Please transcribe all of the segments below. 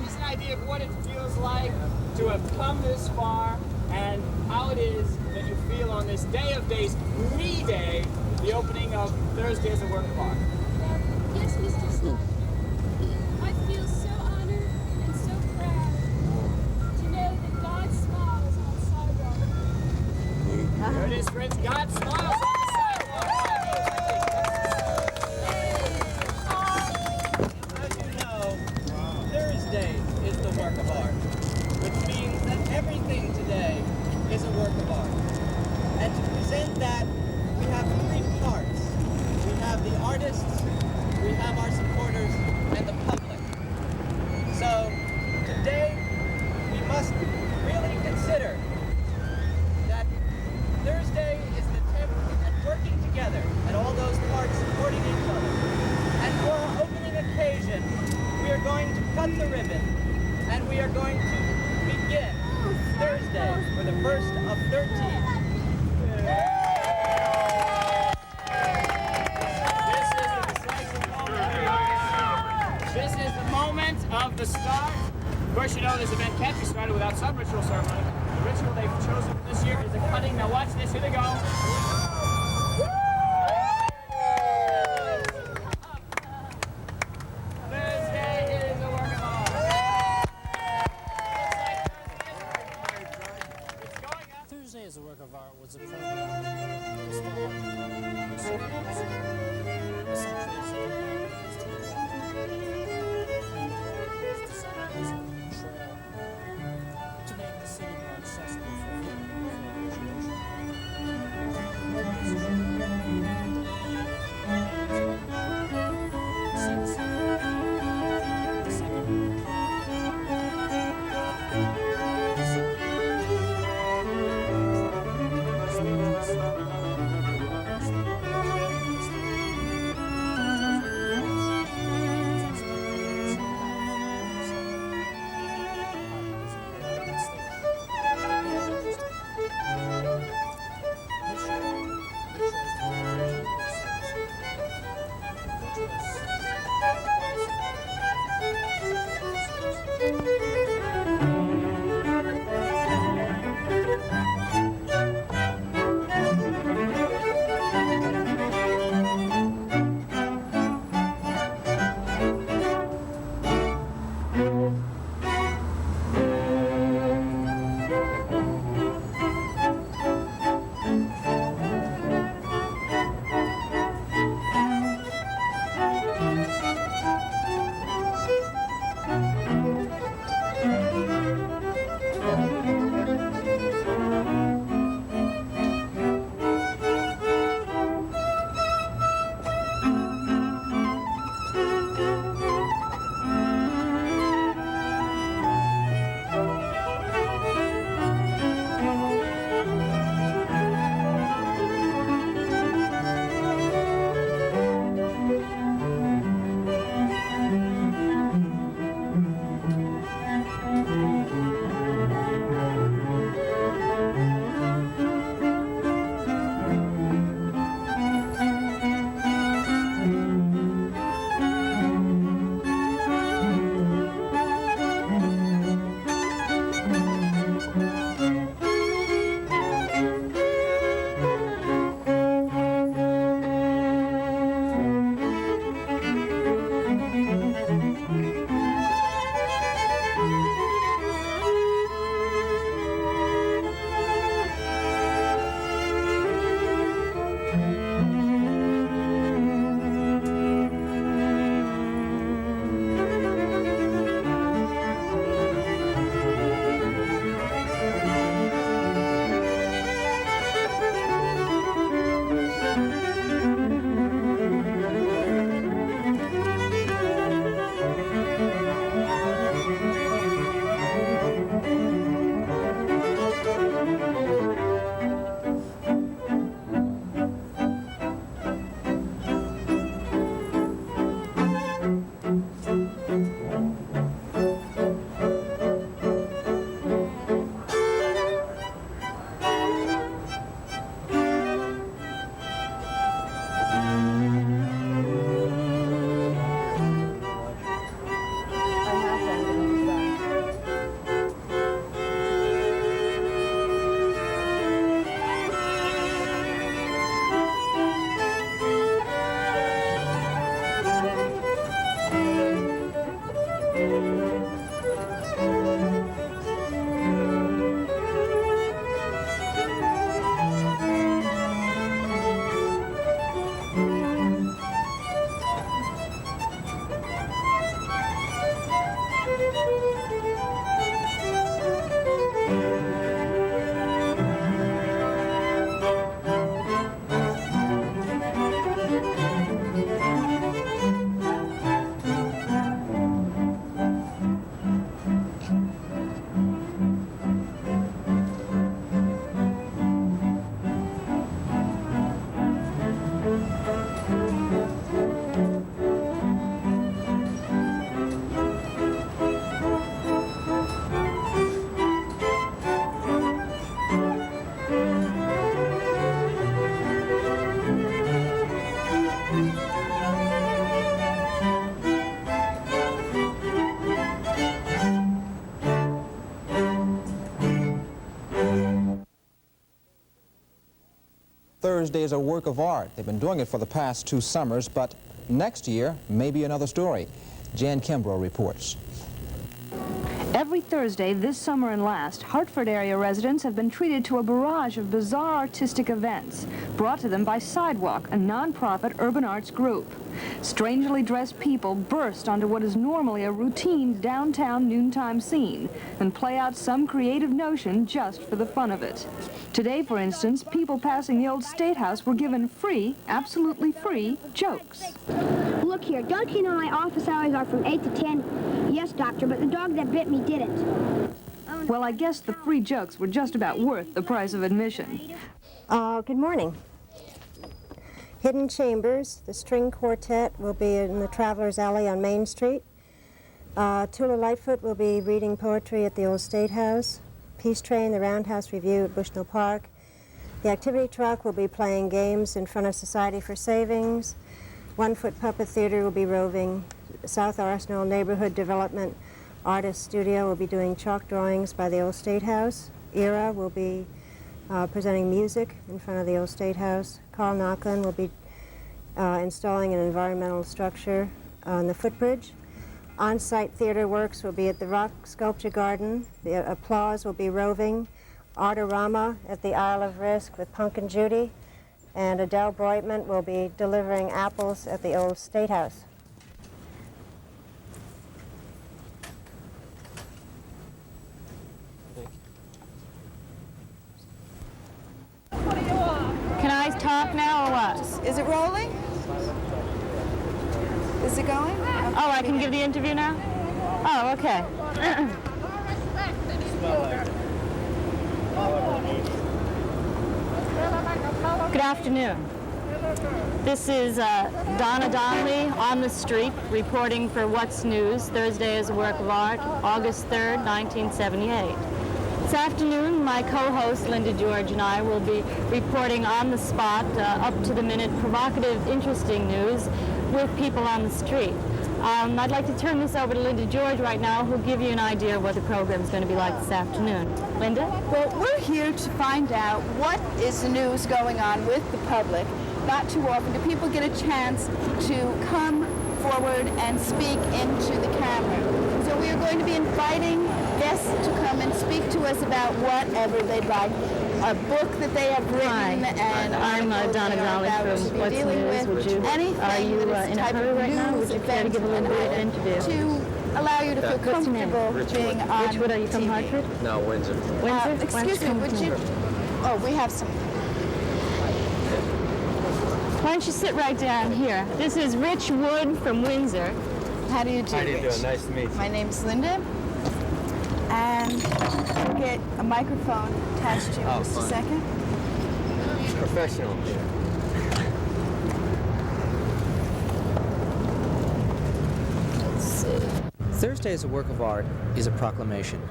give us an idea of what it feels like to have come this far and how it is that you feel on this day of days, Me Day, the opening of Thursday as a work of art? Yes, Mr. Slug. I feel so honored and so proud to know that God smiles on sidewalk. There it is, friends. God smiles on the sidewalk. As you know, Thursday is the work of art, which means that everything today is a work of art. And to present that, we have three parts. We have the artists, we have our supporters, and the public. So today, we must really consider that Thursday is an attempt at working together and all those parts supporting each other. And for our opening occasion, we are going to cut the ribbon and we are going to begin Thursday for the first of 13. This is the moment of the start. Of course, you know this event can't be started without some ritual ceremony. The ritual they've chosen for this year is the cutting. Now watch this. Here they go. Thursday is a work of art. It's going up. Thursday as a Work of Art was a program that was thought essentially as a trail to make the city more accessible for vehicles. Thursday is a work of art. They've been doing it for the past 2 summers, but next year may be another story. Jan Kimbrough reports. Every Thursday this summer and last, Hartford area residents have been treated to a barrage of bizarre artistic events brought to them by Sidewalk, a non-profit urban arts group. Strangely dressed people burst onto what is normally a routine downtown noontime scene and play out some creative notion just for the fun of it. Today, for instance, people passing the old State House were given free, absolutely free, jokes. Look here, don't you know my office hours are from 8 to 10? Yes, doctor, but the dog that bit me didn't. Well, I guess the free jokes were just about worth the price of admission. Good morning. Hidden Chambers, the string quartet, will be in the Traveler's Alley on Main Street. Tula Lightfoot will be reading poetry at the Old State House. Peace Train, the Roundhouse Review at Bushnell Park. The Activity Truck will be playing games in front of Society for Savings. One Foot Puppet Theater will be roving. South Arsenal Neighborhood Development Artist Studio will be doing chalk drawings by the Old State House. ERA will be presenting music in front of the Old State House. Carl Knocklin will be installing an environmental structure on the footbridge. On-site theater works will be at the Rock Sculpture Garden. The Applause will be roving. Artorama at the Isle of Risk with Punk and Judy. And Adele Breitman will be delivering apples at the Old State House. Can I talk now or what? Is it rolling? Is it going? Oh, I can give the interview now? Oh, okay. Good afternoon. This is Donna Donnelly on the street reporting for What's News. Thursday is a work of art, August 3rd, 1978. This afternoon, my co-host Linda George and I will be reporting on the spot, up-to-the-minute, provocative, interesting news with people on the street. I'd like to turn this over to Linda George right now, who'll give you an idea of what the program is going to be like this afternoon. Linda? Well, we're here to find out what is the news going on with the public. Not too often do people get a chance to come forward and speak into the camera. So we are going to be inviting guests to come and speak to us about whatever they'd like. A book that they have written. Hi, and I'm Donna Donnelly from What's News. Would you, are you in a hurry right now? Would you care to give a little bit of interview? To allow you to feel comfortable being on Richwood, are you from TV. Hartford? No, Windsor. Windsor? Excuse me, would you? Oh, we have some. Why don't you sit right down here? This is Rich Wood from Windsor. How do you do, How do you Rich? do? Nice to meet you. My name's Linda. And we'll get a microphone attached to you in just a second. Professional. Thursday as a work of art is a proclamation.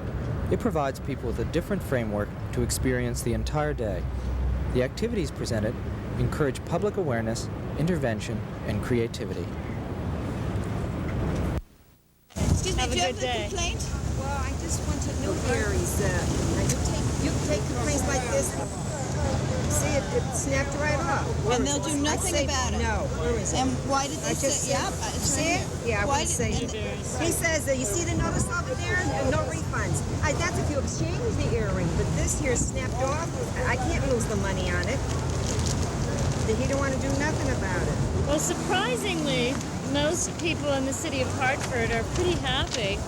It provides people with a different framework to experience the entire day. The activities presented encourage public awareness, intervention, and creativity. Excuse me, Have a do you good have a day. complaint? Well, I just want to know Gary's. You take complaints like this. See, it snapped right off. And they'll do nothing about it? No. Where is it? And why did they just say, yeah, it's see right it? here. Yeah, I Why want to say. did- He says that you see the notice over there? No refunds. That's if you exchange the earring, but this here snapped off. I can't lose the money on it. He don't want to do nothing about it. Well, surprisingly, most people in the city of Hartford are pretty happy.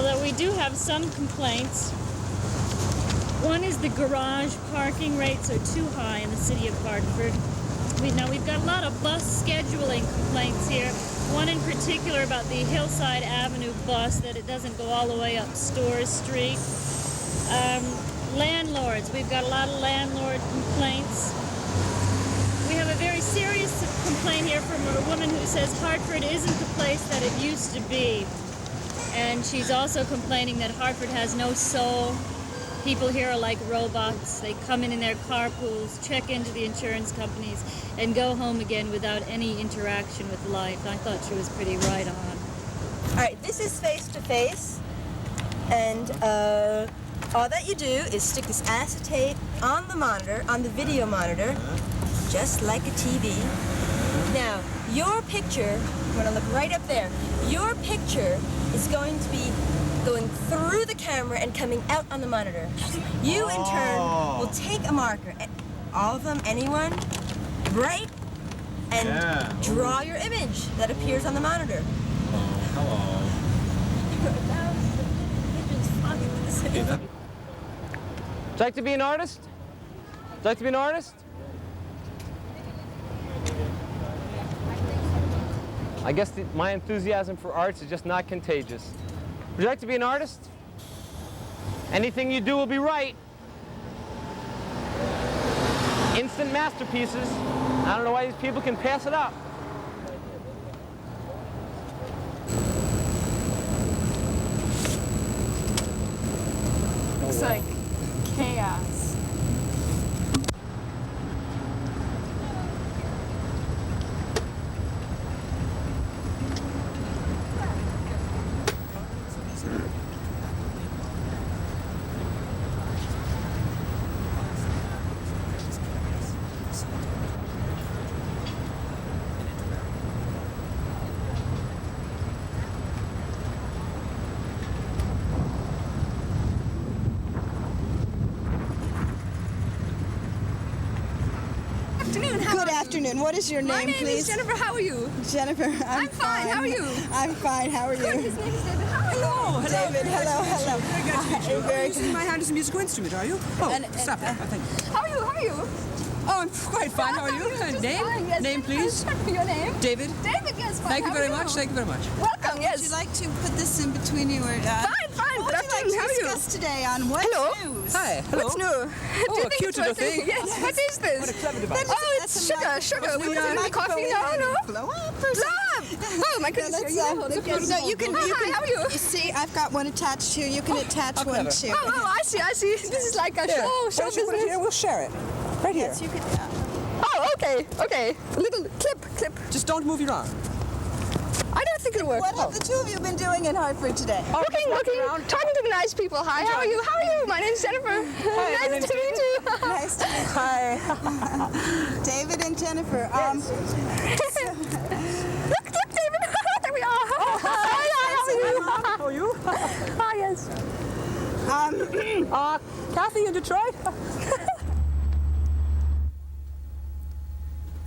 although we do have some complaints. One is the garage parking rates are too high in the city of Hartford. We've got a lot of bus scheduling complaints here. One in particular about the Hillside Avenue bus, that it doesn't go all the way up Storrs Street. Landlords, we've got a lot of landlord complaints. We have a very serious complaint here from a woman who says Hartford isn't the place that it used to be. And she's also complaining that Hartford has no soul. People here are like robots. They come in their carpools, check into the insurance companies, and go home again without any interaction with life. I thought she was pretty right on. All right, this is face-to-face, and all that you do is stick this acetate on the monitor, on the video monitor, just like a TV. Now, your picture, I'm gonna look right up there, your picture is going to be going through the camera and coming out on the monitor. You, in turn, will take a marker, all of them, anyone, right, and draw your image that appears on the monitor. Hello. Would you like to be an artist? Would you like to be an artist? I guess my enthusiasm for arts is just not contagious. Would you like to be an artist? Anything you do will be right. Instant masterpieces. I don't know why these people can pass it up. Looks like chaos. Good afternoon. What is your name, My name please? is Jennifer. How are you? Jennifer, I'm fine. How are you? I'm fine. How are you? Good. His name is David. Hello. David, hello. Very good to meet you. Very Are you singing my hand as a musical instrument, are you? Oh, stop it. Thank you. How are you? How are you? Oh, I'm quite fine. How are you? Name? fine, yes. Name, please. Your name? David. David, yes. Fine. Thank you How very are much. Thank you very much. Welcome, yes. Would you like to put this in between you? Or, Fine. What would you like to discuss today on what's news? Hi. Hello. What's new? Oh, a cute little thing. Yes. What is this? What a clever device. It's sugar. We want coffee. No. Blow up. Oh, my goodness. No, you can. Hi, how are you? You see, I've got one attached here. You can attach one too. Oh, I see. This is like a show business. Put it here. We'll share it. Right here. Yes, you can. Oh, okay. A little clip. Just don't move your arm. I don't think it'll work. What have the two of you been doing in Hartford today? Looking, talking to the nice people. Hi, how are you? My name's Jennifer. Hi, nice to meet you. Nice to meet you. Hi. David and Jennifer. Look, David. There we are. Hi, how are you? Hi, yes. Kathy in Detroit.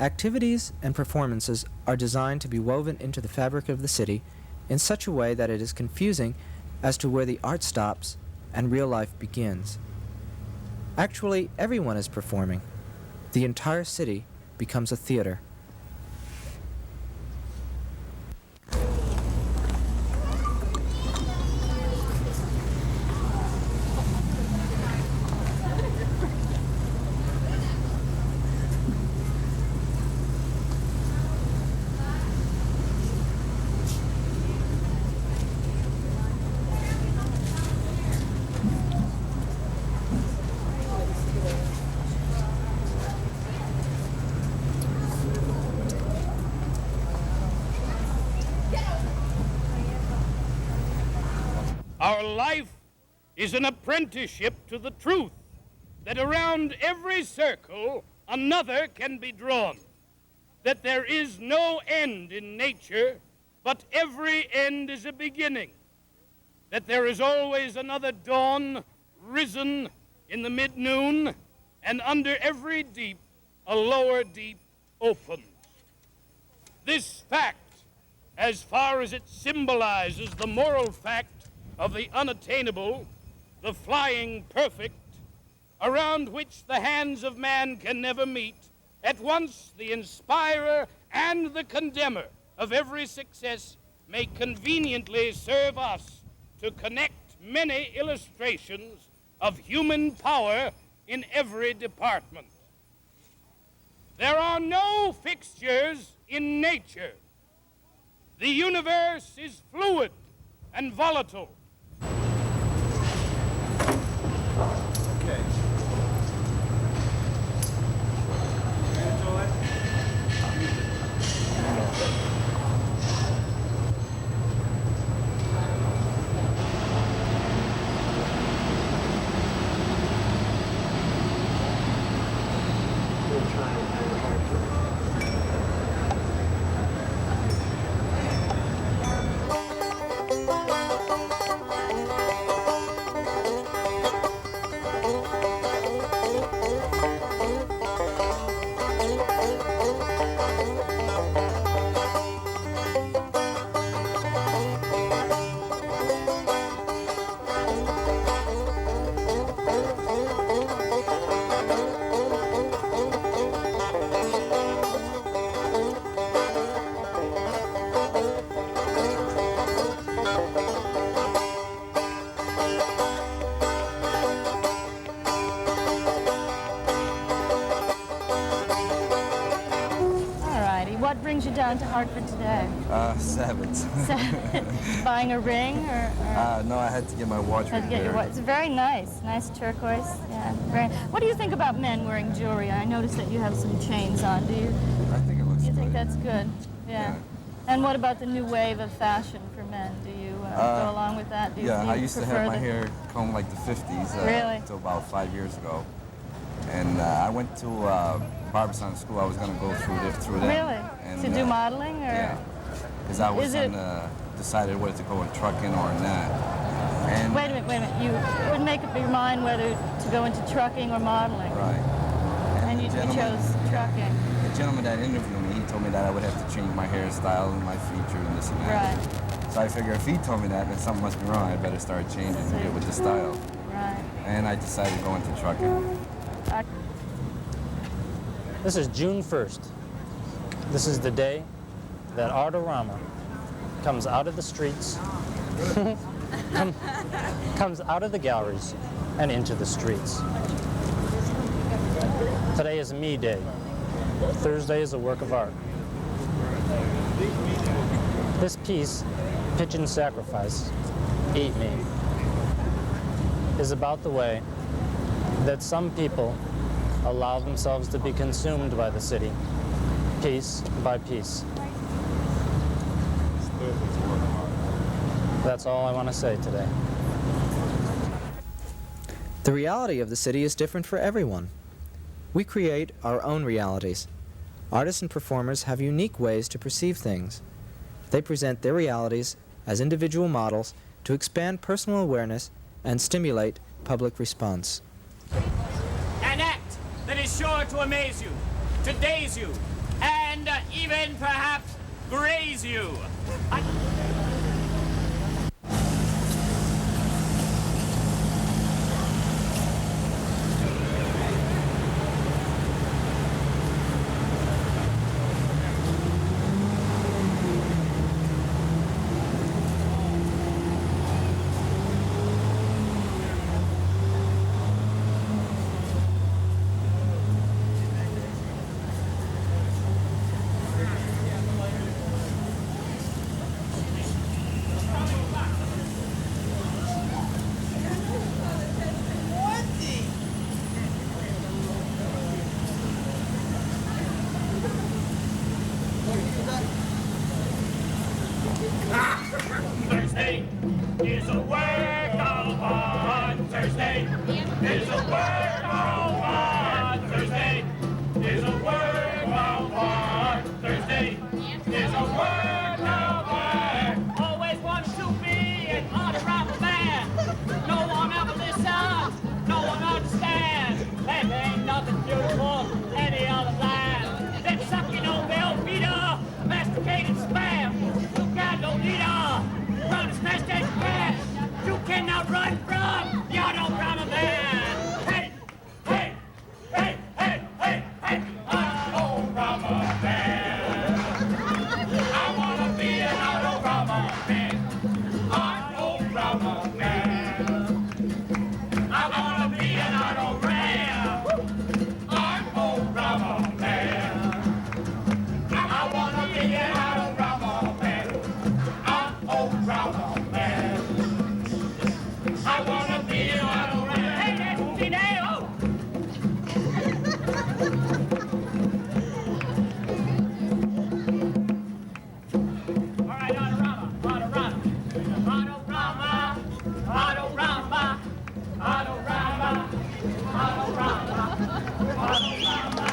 Activities and performances are designed to be woven into the fabric of the city in such a way that it is confusing as to where the art stops and real life begins. Actually, everyone is performing. The entire city becomes a theater. Our life is an apprenticeship to the truth that around every circle another can be drawn, that there is no end in nature, but every end is a beginning, that there is always another dawn risen in the mid-noon, and under every deep a lower deep opens. This fact, as far as it symbolizes the moral fact of the unattainable, the flying perfect, around which the hands of man can never meet, at once the inspirer and the condemner of every success, may conveniently serve us to connect many illustrations of human power in every department. There are no fixtures in nature. The universe is fluid and volatile. Okay. What brings you down to Hartford today? Sabbaths. Buying a ring or no, I had to get my watch had to get your watch. It's very nice. Nice turquoise. Yeah. Very. What do you think about men wearing jewelry? I noticed that you have some chains on. Do you? I think it looks good. You think that's good? Yeah. And what about the new wave of fashion for men? Do you go along with that? Do you, yeah, do you I used to have my hair combed like the 50s. Really? Until about 5 years ago. And I went to Barberson School. I was going to go through that. Really? And, to do modeling? Or? Yeah. Because I was decided whether to go in trucking or not. And wait a minute. You would make up your mind whether to go into trucking or modeling. Right. And you chose trucking. The gentleman that interviewed me, he told me that I would have to change my hairstyle and my feature and this and that. Right. So I figured if he told me that, then something must be wrong. I better start changing to get with the style. Right. And I decided to go into trucking. This is June 1st. This is the day that Artorama comes out of the streets, comes out of the galleries and into the streets. Today is Me Day. Thursday is a work of art. This piece, Pigeon Sacrifice, Eat Me, is about the way that some people allow themselves to be consumed by the city, piece by piece. That's all I want to say today. The reality of the city is different for everyone. We create our own realities. Artists and performers have unique ways to perceive things. They present their realities as individual models to expand personal awareness and stimulate public response. An act that is sure to amaze you, to daze you, and even perhaps graze you. cannot run from the auto drama man. Hey, hey, hey, hey, hey, hey, auto drama man. I wanna be an auto drama man. Auto drama man. I wanna be an auto ram. Auto drama man. I wanna be an auto drama man. Auto drama man. I wanna be an auto ram. Hey, that's T-I-AWOA. All right, autorama, autorama, autorama, autorama, autorama, autorama, autorama.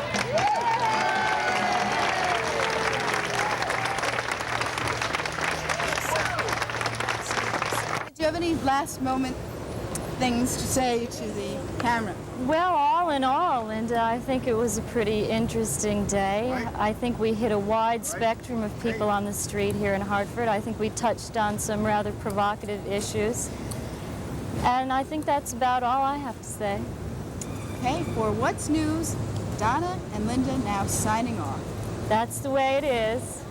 Do you have any last moment things to say to the camera? Well, all in all, Linda, I think it was a pretty interesting day. I think we hit a wide spectrum of people on the street here in Hartford. I think we touched on some rather provocative issues. And I think that's about all I have to say. Okay, for What's News, Donna and Linda now signing off. That's the way it is.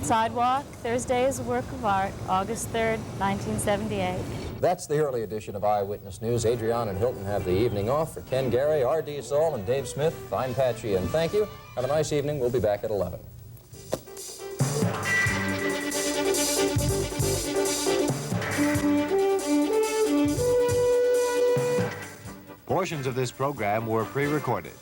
Sidewalk, Thursday is a Work of Art, August 3rd, 1978. That's the early edition of Eyewitness News. Adrian and Hilton have the evening off. For Ken Gary, R.D. Saul, and Dave Smith, I'm Pat Sheehan. Thank you. Have a nice evening. We'll be back at 11. Portions of this program were pre-recorded.